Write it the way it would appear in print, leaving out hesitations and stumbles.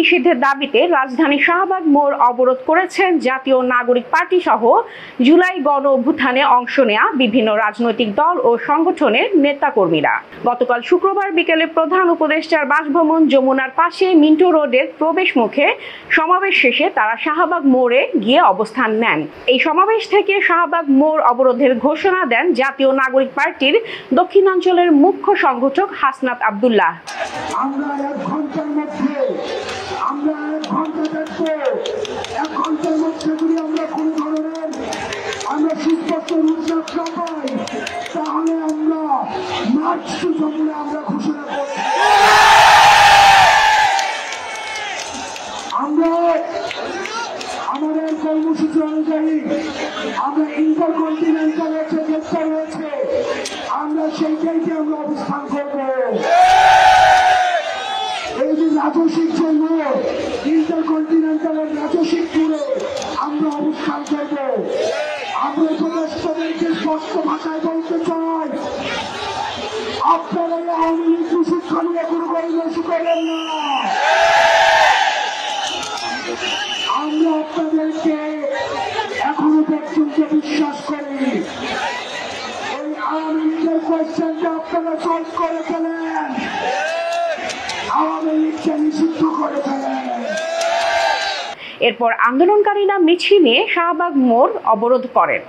নিষিদ্ধের দাবিতে রাজধানী শাহবাগ মোড় অবরোধ করেছেন জাতীয় নাগরিক পার্টি সহ জুলাই গণ অভ্যুত্থানে অংশ নেয়া বিভিন্ন রাজনৈতিক দল ও সংগঠনের নেতাকর্মীরা। গতকাল শুক্রবার বিকেলে প্রধান উপদেষ্টার বাসভবন যমুনার পাশে মিন্টো রোডের প্রবেশ মুখে সমাবেশ শেষে তারা শাহবাগ মোড়ে গিয়ে অবস্থান নেন। এই সমাবেশ থেকে শাহবাগ মোড় অবরোধের ঘোষণা দেন জাতীয় নাগরিক পার্টির দক্ষিণাঞ্চলের মুখ্য সংগঠক হাসনাত আব্দুল্লাহ। আমাদের কর্মসূচি অনুযায়ী আমরা ইন্টারকন্টিনেন্টাল গ্রেপ্তার হয়েছে, আমরা সেইটাইতে আমরা অবস্থান করব। এই যে রাজস্বিক জন্য ইন্টারকন্টিনেন্টালের রাজস্বিক জুড়ে আমরা অবস্থান করব। আমরা উপদেষ্টাদেরকে স্পষ্ট ভাষায় বলতে চাই, আপনারা আওয়ামী লীগ প্রশিক্ষণ নিয়ে কোনো গরিবেশি করেন না। আমরা আপনাদেরকে এখনো পর্যন্ত বিশ্বাস করি। এই আওয়ামী লীগের কোয়েশ্চেনটা আপনারা সলভ করে ফেলেন, আওয়ামী লীগকে নিষিদ্ধ করে ফেলেন। এরপর আন্দোলনকারীরা মিছিল নিয়ে শাহবাগ মোড় অবরোধ করেন।